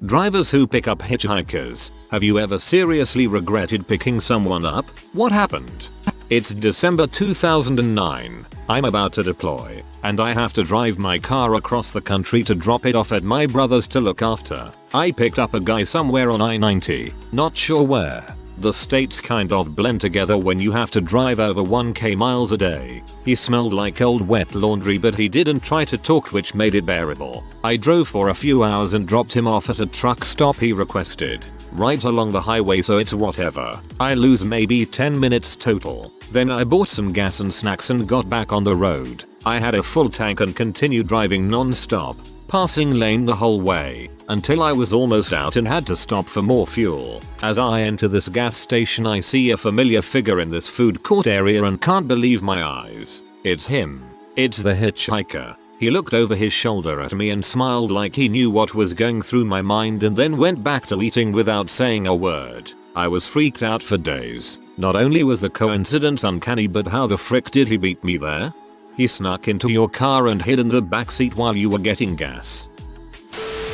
Drivers who pick up hitchhikers, have you ever seriously regretted picking someone up? What happened? It's December 2009, I'm about to deploy, and I have to drive my car across the country to drop it off at my brother's to look after. I picked up a guy somewhere on I-90, not sure where. The states kind of blend together when you have to drive over 1k miles a day. He smelled like old wet laundry, but he didn't try to talk, which made it bearable. I drove for a few hours and dropped him off at a truck stop he requested. Right along the highway, so it's whatever. I lose maybe 10 minutes total. Then I bought some gas and snacks and got back on the road. I had a full tank and continued driving non-stop, passing lane the whole way, until I was almost out and had to stop for more fuel. As I enter this gas station, I see a familiar figure in this food court area and can't believe my eyes. It's him. It's the hitchhiker. He looked over his shoulder at me and smiled like he knew what was going through my mind, and then went back to eating without saying a word. I was freaked out for days. Not only was the coincidence uncanny, but how the frick did he beat me there? He snuck into your car and hid in the backseat while you were getting gas.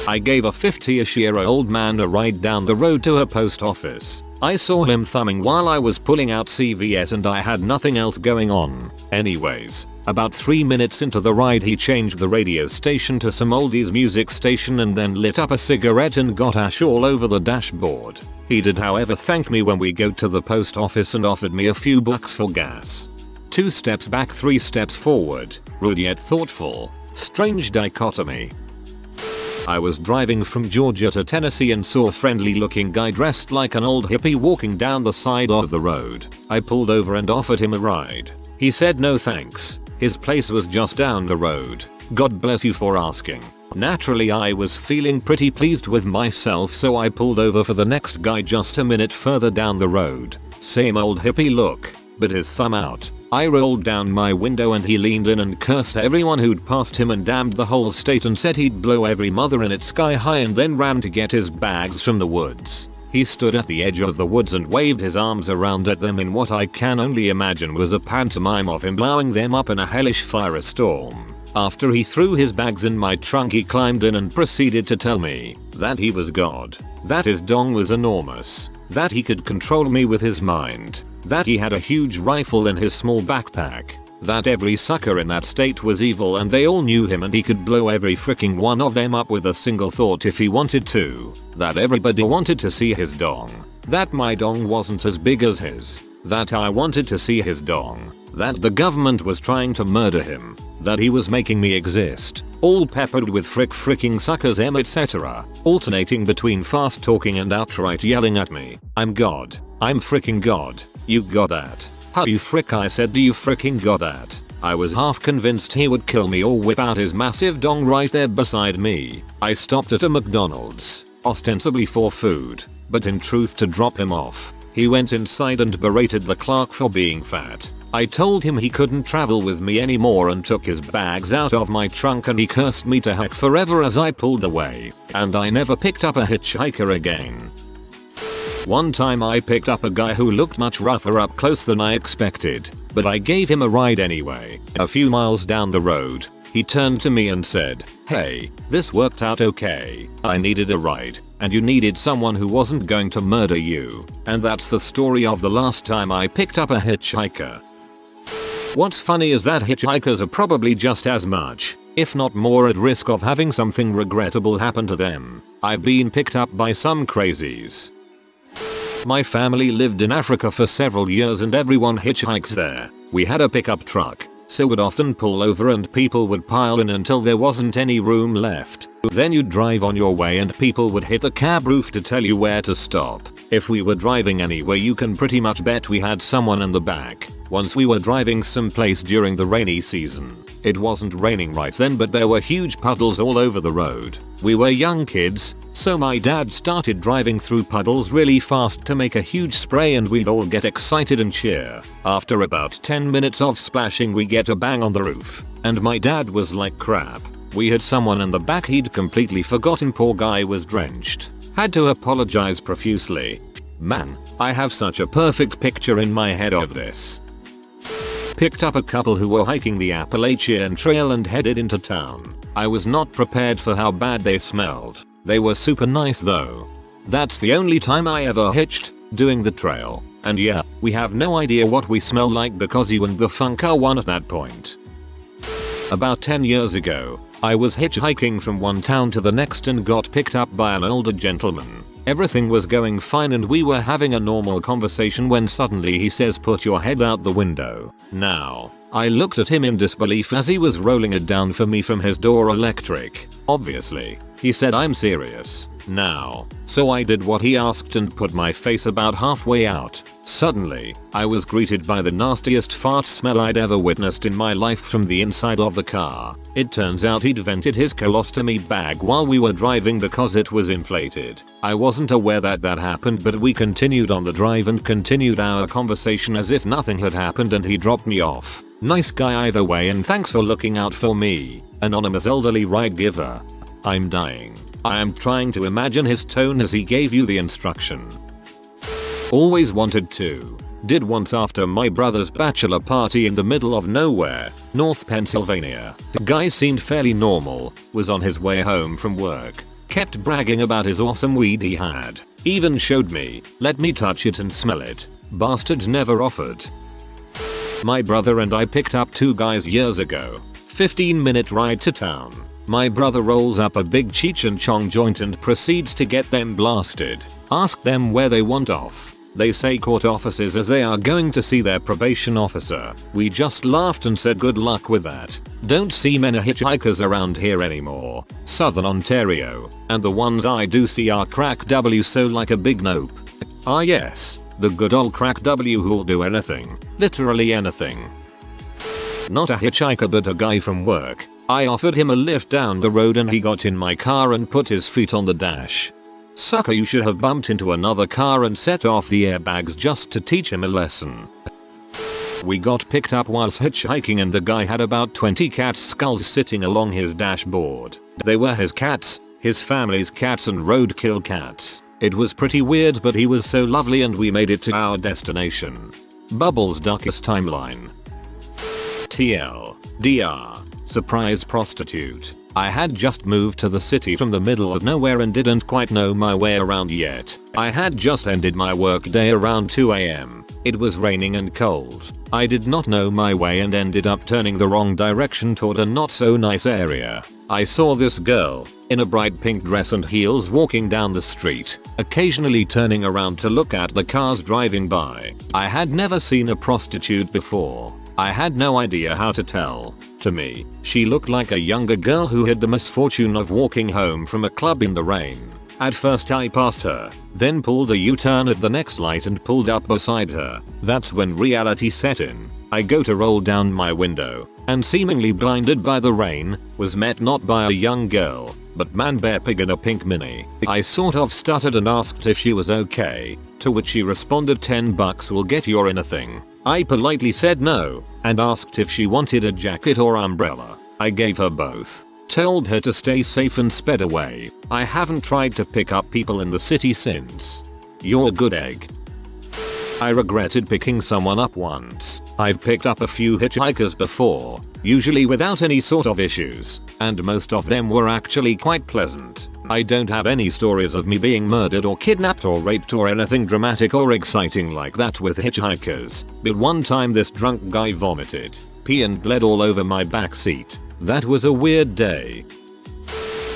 I gave a 50-ish-year-old man a ride down the road to a post office. I saw him thumbing while I was pulling out CVS and I had nothing else going on. Anyways, about 3 minutes into the ride he changed the radio station to some oldies music station and then lit up a cigarette and got ash all over the dashboard. He did however thank me when we got to the post office and offered me a few bucks for gas. 2 steps back, 3 steps forward. Rude yet thoughtful. Strange dichotomy. I was driving from Georgia to Tennessee and saw a friendly looking guy dressed like an old hippie walking down the side of the road. I pulled over and offered him a ride. He said no thanks. His place was just down the road. God bless you for asking. Naturally, I was feeling pretty pleased with myself, so I pulled over for the next guy just a minute further down the road. Same old hippie look, but his thumb out. I rolled down my window and he leaned in and cursed everyone who'd passed him and damned the whole state and said he'd blow every mother in it sky high, and then ran to get his bags from the woods. He stood at the edge of the woods and waved his arms around at them in what I can only imagine was a pantomime of him blowing them up in a hellish firestorm. After he threw his bags in my trunk, he climbed in and proceeded to tell me that he was God, that his dong was enormous, that he could control me with his mind, that he had a huge rifle in his small backpack, that every sucker in that state was evil and they all knew him and he could blow every freaking one of them up with a single thought if he wanted to, that everybody wanted to see his dong, that my dong wasn't as big as his, that I wanted to see his dong, that the government was trying to murder him, that he was making me exist, all peppered with fricking suckers etc, alternating between fast talking and outright yelling at me. I'm God. I'm fricking God. You got that? How you frick, I said, do you fricking got that? I was half convinced he would kill me or whip out his massive dong right there beside me. I stopped at a McDonald's, ostensibly for food, but in truth to drop him off. He went inside and berated the clerk for being fat. I told him he couldn't travel with me anymore and took his bags out of my trunk, and he cursed me to heck forever as I pulled away. And I never picked up a hitchhiker again. One time I picked up a guy who looked much rougher up close than I expected, but I gave him a ride anyway. A few miles down the road, he turned to me and said, "Hey, this worked out okay. I needed a ride, and you needed someone who wasn't going to murder you." And that's the story of the last time I picked up a hitchhiker. What's funny is that hitchhikers are probably just as much, if not more, at risk of having something regrettable happen to them. I've been picked up by some crazies. My family lived in Africa for several years and everyone hitchhikes there. We had a pickup truck, so would often pull over and people would pile in until there wasn't any room left. Then you'd drive on your way and people would hit the cab roof to tell you where to stop. If we were driving anywhere, you can pretty much bet we had someone in the back. Once we were driving someplace during the rainy season. It wasn't raining right then, but there were huge puddles all over the road. We were young kids, so my dad started driving through puddles really fast to make a huge spray and we'd all get excited and cheer. After about 10 minutes of splashing, we get a bang on the roof, and my dad was like, crap. We had someone in the back he'd completely forgotten. Poor guy was drenched. Had to apologize profusely. Man, I have such a perfect picture in my head of this. Picked up a couple who were hiking the Appalachian Trail and headed into town. I was not prepared for how bad they smelled. They were super nice though. That's the only time I ever hitched, doing the trail. And yeah, we have no idea what we smell like because you and the funk are one at that point. About 10 years ago, I was hitchhiking from one town to the next and got picked up by an older gentleman. Everything was going fine and we were having a normal conversation when suddenly he says, "Put your head out the window." Now, I looked at him in disbelief as he was rolling it down for me from his door electric. Obviously, he said, "I'm serious." Now, so I did what he asked and put my face about halfway out. Suddenly, I was greeted by the nastiest fart smell I'd ever witnessed in my life from the inside of the car. It turns out he'd vented his colostomy bag while we were driving because it was inflated. I wasn't aware that happened, but we continued on the drive and continued our conversation as if nothing had happened, and he dropped me off. Nice guy either way, and thanks for looking out for me. Anonymous elderly ride giver. I'm dying. I am trying to imagine his tone as he gave you the instruction. Always wanted to. Did once after my brother's bachelor party in the middle of nowhere, North Pennsylvania. The guy seemed fairly normal, was on his way home from work, kept bragging about his awesome weed he had, even showed me, let me touch it and smell it. Bastard never offered. My brother and I picked up two guys years ago. 15-minute ride to town. My brother rolls up a big Cheech and Chong joint and proceeds to get them blasted. Ask them where they want off. They say court offices as they are going to see their probation officer. We just laughed and said good luck with that. Don't see many hitchhikers around here anymore. Southern Ontario. And the ones I do see are crack W, so like a big nope. Ah yes, the good old crack W who'll do anything. Literally anything. Not a hitchhiker but a guy from work. I offered him a lift down the road and he got in my car and put his feet on the dash. Sucker, you should have bumped into another car and set off the airbags just to teach him a lesson. We got picked up whilst hitchhiking and the guy had about 20 cat skulls sitting along his dashboard. They were his cats, his family's cats and roadkill cats. It was pretty weird, but he was so lovely and we made it to our destination. Bubbles' darkest timeline. TL. DR. Surprise prostitute. I had just moved to the city from the middle of nowhere and didn't quite know my way around yet. I had just ended my work day around 2 AM. It was raining and cold. I did not know my way and ended up turning the wrong direction toward a not so nice area. I saw this girl, in a bright pink dress and heels, walking down the street, occasionally turning around to look at the cars driving by. I had never seen a prostitute before. I had no idea how to tell. To me, she looked like a younger girl who had the misfortune of walking home from a club in the rain. At first I passed her, then pulled a U-turn at the next light and pulled up beside her. That's when reality set in. I go to roll down my window, and seemingly blinded by the rain, was met not by a young girl, but man bear pig in a pink mini. I sort of stuttered and asked if she was okay, to which she responded, $10 will get you anything. I politely said no, and asked if she wanted a jacket or umbrella. I gave her both, told her to stay safe and sped away. I haven't tried to pick up people in the city since. You're a good egg. I regretted picking someone up once. I've picked up a few hitchhikers before, usually without any sort of issues, and most of them were actually quite pleasant. I don't have any stories of me being murdered or kidnapped or raped or anything dramatic or exciting like that with hitchhikers, but one time this drunk guy vomited, pee and bled all over my back seat. That was a weird day.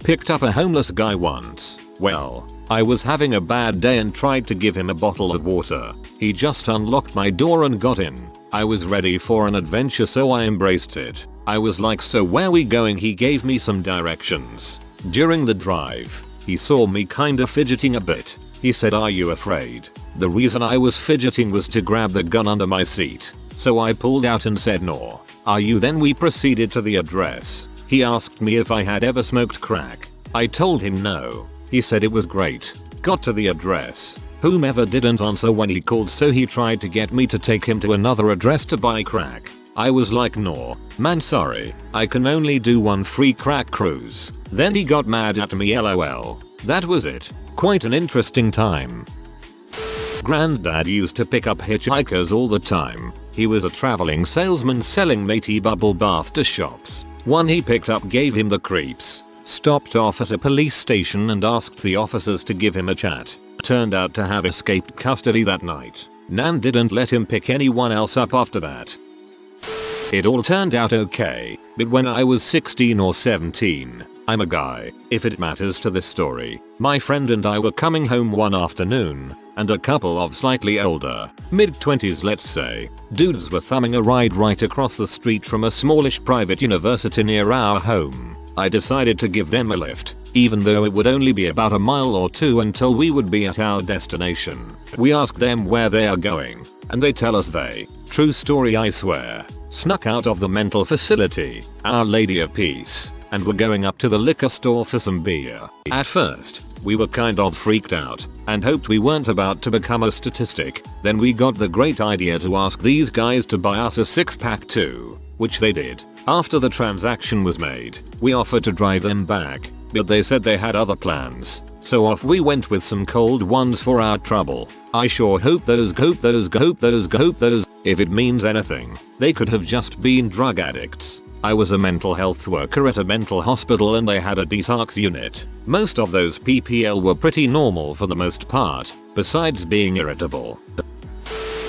Picked up a homeless guy once. Well, I was having a bad day and tried to give him a bottle of water. He just unlocked my door and got in. I was ready for an adventure, so I embraced it. I was like, "So where we going?" He gave me some directions. During the drive, he saw me kinda fidgeting a bit. He said, "Are you afraid?" The reason I was fidgeting was to grab the gun under my seat, so I pulled out and said, "No." "Are you?" Then we proceeded to the address. He asked me if I had ever smoked crack. I told him no. He said it was great. Got to the address. Whomever didn't answer when he called, so he tried to get me to take him to another address to buy crack. I was like, "No, man, sorry. I can only do one free crack cruise." Then he got mad at me, lol. That was it. Quite an interesting time. Granddad used to pick up hitchhikers all the time. He was a traveling salesman selling matey bubble bath to shops. One he picked up gave him the creeps. Stopped off at a police station and asked the officers to give him a chat. Turned out to have escaped custody that night. Nan didn't let him pick anyone else up after that. It all turned out okay, but when I was 16 or 17, I'm a guy, if it matters to this story, my friend and I were coming home one afternoon, and a couple of slightly older, mid-20s let's say, dudes were thumbing a ride right across the street from a smallish private university near our home. I decided to give them a lift, even though it would only be about a mile or two until we would be at our destination. We ask them where they are going, and they tell us they, true story I swear, snuck out of the mental facility, Our Lady of Peace, and were going up to the liquor store for some beer. At first, we were kind of freaked out, and hoped we weren't about to become a statistic. Then we got the great idea to ask these guys to buy us a 6-pack too, which they did. After the transaction was made, we offered to drive them back, but they said they had other plans, so off we went with some cold ones for our trouble. I sure hope those, if it means anything, they could have just been drug addicts. I was a mental health worker at a mental hospital and they had a detox unit. Most of those PPL were pretty normal for the most part, besides being irritable.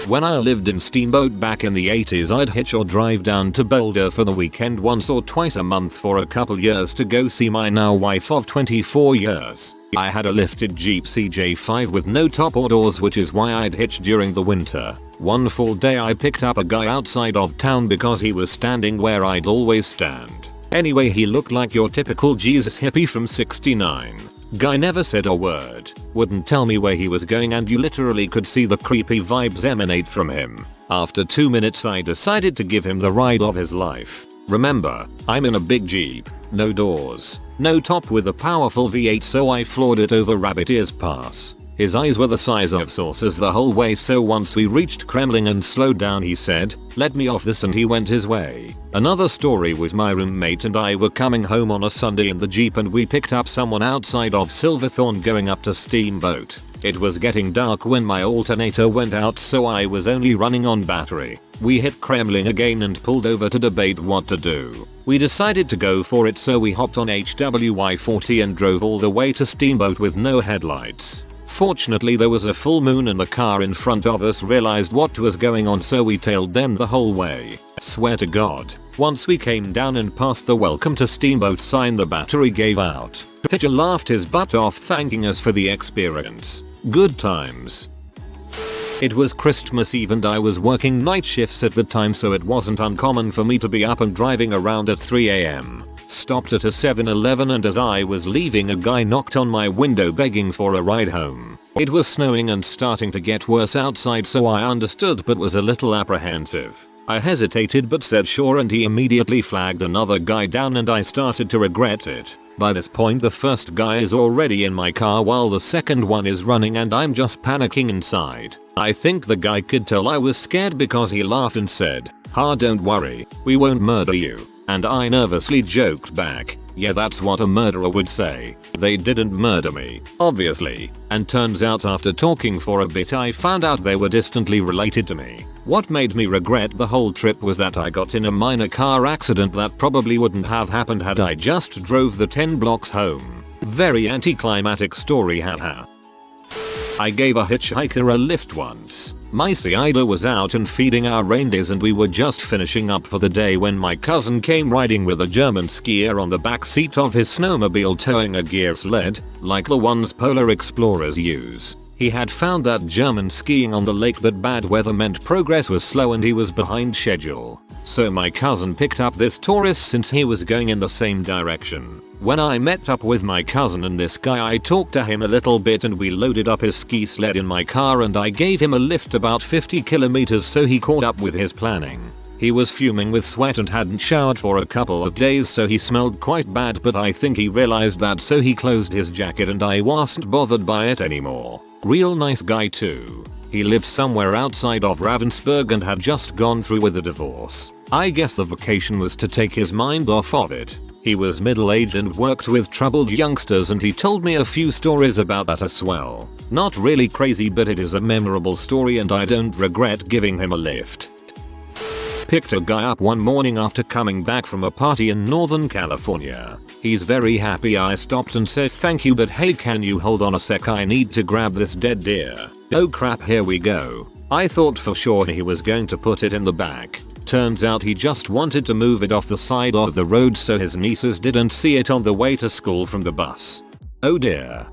When I lived in Steamboat back in the 80s, I'd hitch or drive down to Boulder for the weekend once or twice a month for a couple years to go see my now wife of 24 years. I had a lifted Jeep CJ5 with no top or doors, which is why I'd hitch during the winter. One full day I picked up a guy outside of town because he was standing where I'd always stand. Anyway, he looked like your typical Jesus hippie from 69. Guy never said a word, wouldn't tell me where he was going, and you literally could see the creepy vibes emanate from him. After 2 minutes I decided to give him the ride of his life. Remember, I'm in a big Jeep, no doors, no top, with a powerful V8, so I floored it over Rabbit Ears Pass. His eyes were the size of saucers the whole way, so once we reached Kremlin and slowed down he said, "Let me off this," and he went his way. Another story was my roommate and I were coming home on a Sunday in the Jeep and we picked up someone outside of Silverthorne going up to Steamboat. It was getting dark when my alternator went out, so I was only running on battery. We hit Kremlin again and pulled over to debate what to do. We decided to go for it, so we hopped on HWY40 and drove all the way to Steamboat with no headlights. Fortunately there was a full moon and the car in front of us realized what was going on, so we tailed them the whole way. Swear to God, once we came down and passed the welcome to Steamboat sign, the battery gave out. Hitcher laughed his butt off, thanking us for the experience. Good times. It was Christmas Eve and I was working night shifts at the time, so it wasn't uncommon for me to be up and driving around at 3 AM. Stopped at a 7-Eleven and as I was leaving a guy knocked on my window begging for a ride home. It was snowing and starting to get worse outside, so I understood but was a little apprehensive. I hesitated but said sure, and he immediately flagged another guy down and I started to regret it. By this point the first guy is already in my car while the second one is running and I'm just panicking inside. I think the guy could tell I was scared because he laughed and said, "Ha, don't worry, we won't murder you." And I nervously joked back, "Yeah, that's what a murderer would say." They didn't murder me, obviously, and turns out after talking for a bit I found out they were distantly related to me. What made me regret the whole trip was that I got in a minor car accident that probably wouldn't have happened had I just drove the 10 blocks home. Very anticlimactic story, haha. I gave a hitchhiker a lift once. My Cider was out and feeding our reindeers and we were just finishing up for the day when my cousin came riding with a German skier on the back seat of his snowmobile towing a gear sled, like the ones Polar Explorers use. He had found that German skiing on the lake, but bad weather meant progress was slow and he was behind schedule. So my cousin picked up this tourist since he was going in the same direction. When I met up with my cousin and this guy, I talked to him a little bit and we loaded up his ski sled in my car and I gave him a lift about 50 kilometers so he caught up with his planning. He was fuming with sweat and hadn't showered for a couple of days, so he smelled quite bad, but I think he realized that, so he closed his jacket and I wasn't bothered by it anymore. Real nice guy too. He lived somewhere outside of Ravensburg and had just gone through with a divorce. I guess the vacation was to take his mind off of it. He was middle-aged and worked with troubled youngsters, and he told me a few stories about that as well. Not really crazy, but it is a memorable story and I don't regret giving him a lift. Picked a guy up one morning after coming back from a party in Northern California. He's very happy I stopped and says thank you, but hey, can you hold on a sec, I need to grab this dead deer. Oh crap, here we go. I thought for sure he was going to put it in the back. Turns out he just wanted to move it off the side of the road so his nieces didn't see it on the way to school from the bus. Oh dear.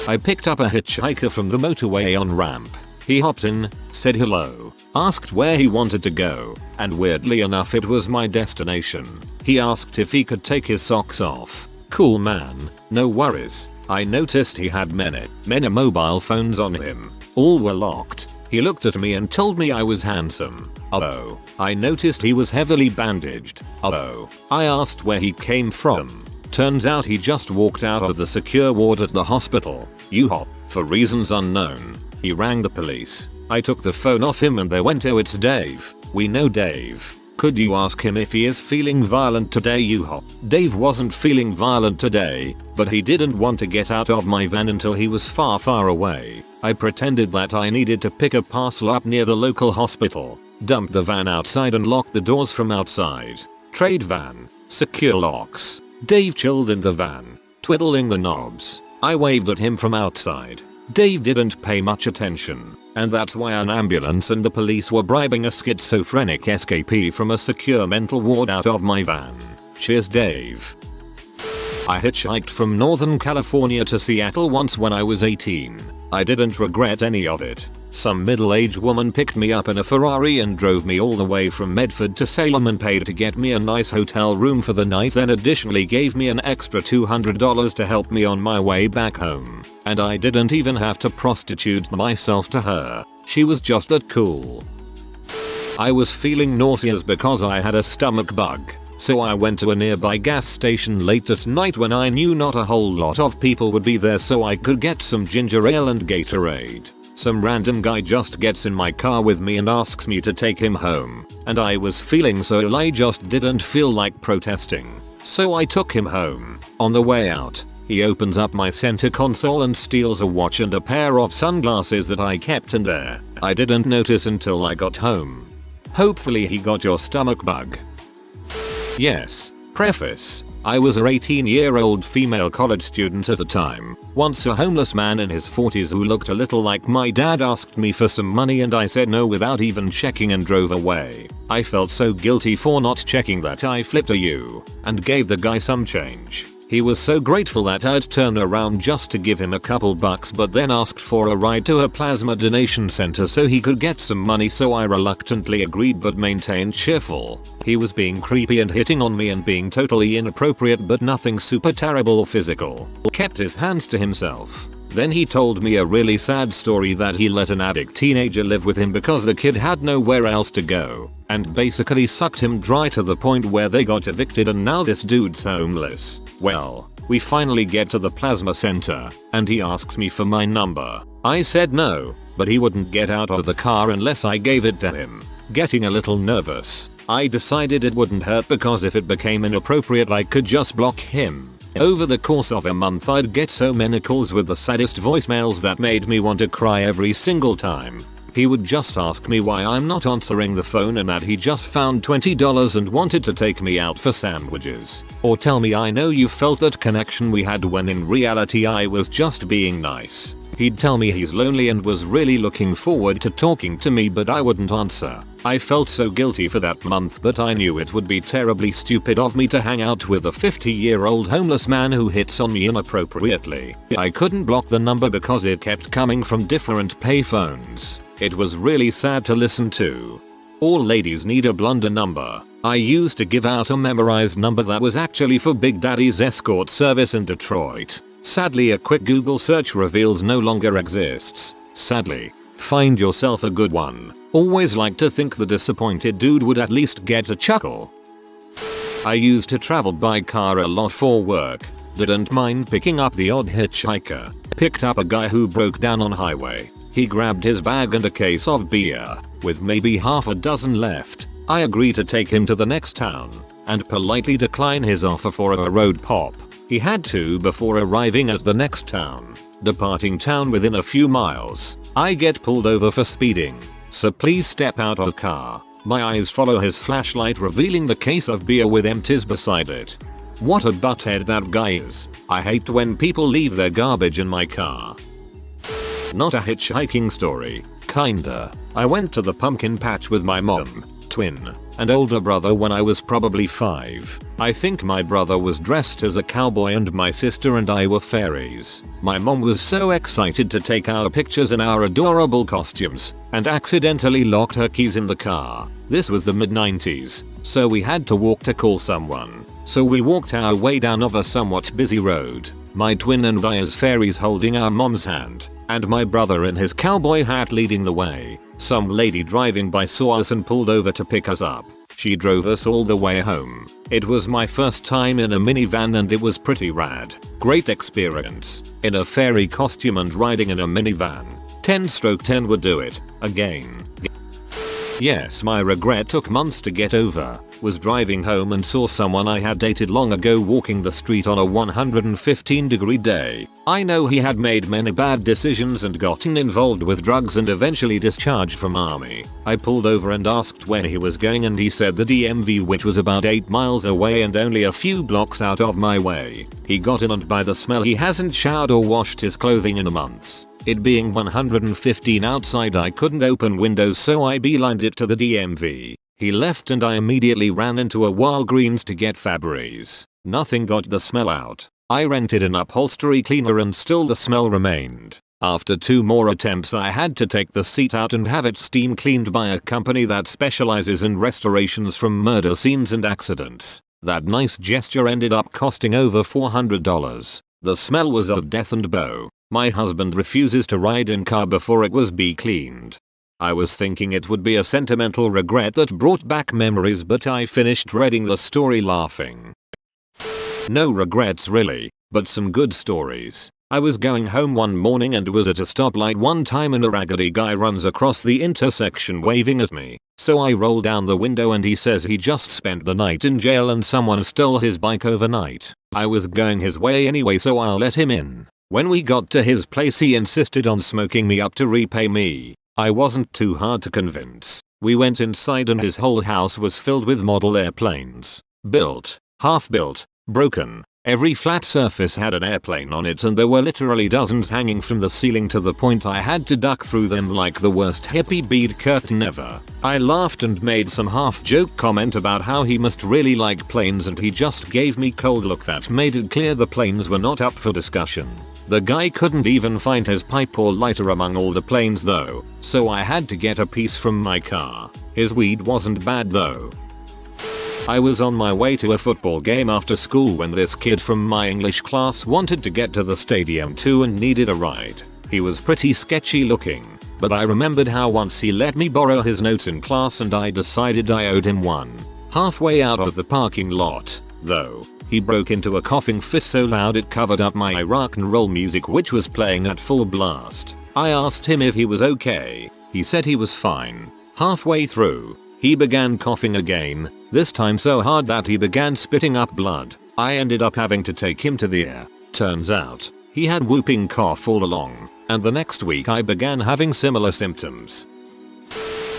I picked up a hitchhiker from the motorway on ramp. He hopped in, said hello, asked where he wanted to go, and weirdly enough it was my destination. He asked if he could take his socks off. Cool man, no worries. I noticed he had many mobile phones on him. All were locked. He looked at me and told me I was handsome. Oh, I noticed he was heavily bandaged. Oh, I asked where he came from. Turns out he just walked out of the secure ward at the hospital. U-hop, for reasons unknown. He rang the police. I took the phone off him and they went, oh, it's Dave. We know Dave. Could you ask him if he is feeling violent today, U-hop? Dave wasn't feeling violent today, but he didn't want to get out of my van until he was far away. I pretended that I needed to pick a parcel up near the local hospital. Dumped the van outside and locked the doors from outside. Trade van. Secure locks. Dave chilled in the van, twiddling the knobs. I waved at him from outside. Dave didn't pay much attention, and that's why an ambulance and the police were bribing a schizophrenic escapee from a secure mental ward out of my van. Cheers, Dave. I hitchhiked from Northern California to Seattle once when I was 18. I didn't regret any of it. Some middle-aged woman picked me up in a Ferrari and drove me all the way from Medford to Salem and paid to get me a nice hotel room for the night, then additionally gave me an extra $200 to help me on my way back home. And I didn't even have to prostitute myself to her. She was just that cool. I was feeling nauseous because I had a stomach bug. So I went to a nearby gas station late at night when I knew not a whole lot of people would be there, so I could get some ginger ale and Gatorade. Some random guy just gets in my car with me and asks me to take him home, and I was feeling so ill I just didn't feel like protesting. So I took him home. On the way out, he opens up my center console and steals a watch and a pair of sunglasses that I kept in there. I didn't notice until I got home. Hopefully he got your stomach bug. Yes. Preface. I was a 18-year-old female college student at the time. Once a homeless man in his 40s who looked a little like my dad asked me for some money and I said no without even checking and drove away. I felt so guilty for not checking that I flipped a U and gave the guy some change. He was so grateful that I'd turn around just to give him a couple bucks, but then asked for a ride to a plasma donation center so he could get some money, so I reluctantly agreed but maintained cheerful. He was being creepy and hitting on me and being totally inappropriate, but nothing super terrible or physical. Kept his hands to himself. Then he told me a really sad story that he let an addict teenager live with him because the kid had nowhere else to go, and basically sucked him dry to the point where they got evicted and now this dude's homeless. Well, we finally get to the plasma center, and he asks me for my number. I said no, but he wouldn't get out of the car unless I gave it to him. Getting a little nervous, I decided it wouldn't hurt because if it became inappropriate I could just block him. Over the course of a month I'd get so many calls with the saddest voicemails that made me want to cry every single time. He would just ask me why I'm not answering the phone and that he just found $20 and wanted to take me out for sandwiches. Or tell me I know you felt that connection we had when in reality I was just being nice. He'd tell me he's lonely and was really looking forward to talking to me, but I wouldn't answer. I felt so guilty for that month, but I knew it would be terribly stupid of me to hang out with a 50-year-old homeless man who hits on me inappropriately. I couldn't block the number because it kept coming from different payphones. It was really sad to listen to. All ladies need a blunder number. I used to give out a memorized number that was actually for Big Daddy's escort service in Detroit. Sadly, a quick Google search reveals no longer exists. Sadly. Find yourself a good one. Always like to think the disappointed dude would at least get a chuckle. I used to travel by car a lot for work. Didn't mind picking up the odd hitchhiker. Picked up a guy who broke down on highway. He grabbed his bag and a case of beer, with maybe half a dozen left. I agreed to take him to the next town, and politely decline his offer for a road pop. He had to before arriving at the next town. Departing town within a few miles, I get pulled over for speeding. So please step out of the car. My eyes follow his flashlight revealing the case of beer with empties beside it. What a butthead that guy is. I hate when people leave their garbage in my car. Not a hitchhiking story. Kinda. I went to the pumpkin patch with my mom, twin, and older brother when I was probably 5. I think my brother was dressed as a cowboy and my sister and I were fairies. My mom was so excited to take our pictures in our adorable costumes and accidentally locked her keys in the car. This was the mid-90s, so we had to walk to call someone. So we walked our way down of a somewhat busy road, my twin and I as fairies holding our mom's hand, and my brother in his cowboy hat leading the way. Some lady driving by saw us and pulled over to pick us up. She drove us all the way home. It was my first time in a minivan and it was pretty rad. Great experience. In a fairy costume and riding in a minivan. 10/10 would do it. Again. Yes, my regret took months to get over. Was driving home and saw someone I had dated long ago walking the street on a 115-degree day. I know he had made many bad decisions and gotten involved with drugs and eventually discharged from army. I pulled over and asked where he was going and he said the DMV, which was about 8 miles away and only a few blocks out of my way. He got in and by the smell he hasn't showered or washed his clothing in months. It being 115 outside I couldn't open windows so I beelined it to the DMV. He left and I immediately ran into a Walgreens to get Febreze. Nothing got the smell out. I rented an upholstery cleaner and still the smell remained. After 2 more attempts I had to take the seat out and have it steam cleaned by a company that specializes in restorations from murder scenes and accidents. That nice gesture ended up costing over $400. The smell was of death and bow. My husband refuses to ride in car before it was cleaned. I was thinking it would be a sentimental regret that brought back memories, but I finished reading the story laughing. No regrets really, but some good stories. I was going home one morning and was at a stoplight one time and a raggedy guy runs across the intersection waving at me. So I roll down the window and he says he just spent the night in jail and someone stole his bike overnight. I was going his way anyway so I'll let him in. When we got to his place he insisted on smoking me up to repay me. I wasn't too hard to convince. We went inside and his whole house was filled with model airplanes. Built, half-built, broken. Every flat surface had an airplane on it and there were literally dozens hanging from the ceiling to the point I had to duck through them like the worst hippie bead curtain ever. I laughed and made some half-joke comment about how he must really like planes and he just gave me cold look that made it clear the planes were not up for discussion. The guy couldn't even find his pipe or lighter among all the planes though, so I had to get a piece from my car. His weed wasn't bad though. I was on my way to a football game after school when this kid from my English class wanted to get to the stadium too and needed a ride. He was pretty sketchy looking, but I remembered how once he let me borrow his notes in class and I decided I owed him one. Halfway out of the parking lot, though, he broke into a coughing fit so loud it covered up my rock and roll music which was playing at full blast. I asked him if he was okay. He said he was fine. Halfway through, he began coughing again, this time so hard that he began spitting up blood. I ended up having to take him to the ER. Turns out, he had whooping cough all along, and the next week I began having similar symptoms.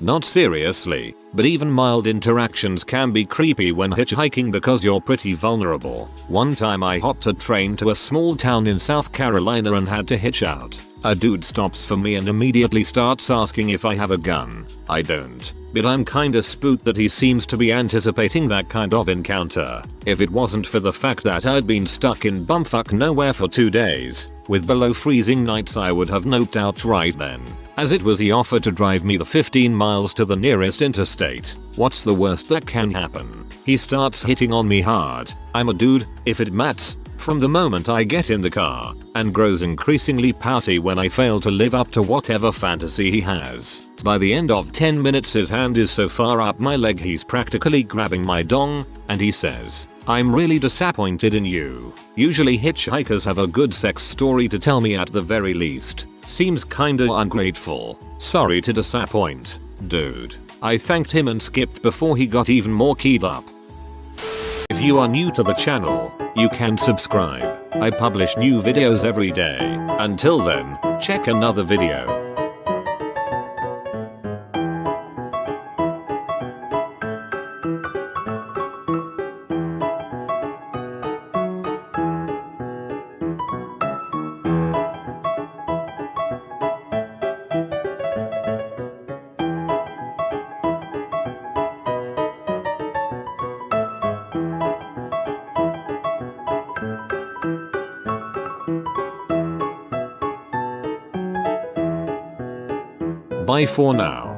Not seriously, but even mild interactions can be creepy when hitchhiking because you're pretty vulnerable. One time I hopped a train to a small town in South Carolina and had to hitch out. A dude stops for me and immediately starts asking if I have a gun. I don't, but I'm kinda spooked that he seems to be anticipating that kind of encounter. If it wasn't for the fact that I'd been stuck in bumfuck nowhere for 2 days, with below freezing nights I would have noped out right then. As it was he offered to drive me the 15 miles to the nearest interstate. What's the worst that can happen? He starts hitting on me hard. I'm a dude, if it matters, from the moment I get in the car, and grows increasingly pouty when I fail to live up to whatever fantasy he has. By the end of 10 minutes his hand is so far up my leg he's practically grabbing my dong, and he says, "I'm really disappointed in you." Usually hitchhikers have a good sex story to tell me at the very least. Seems kinda ungrateful. Sorry to disappoint, dude. I thanked him and skipped before he got even more keyed up. If you are new to the channel, you can subscribe. I publish new videos every day. Until then, check another video. Bye for now.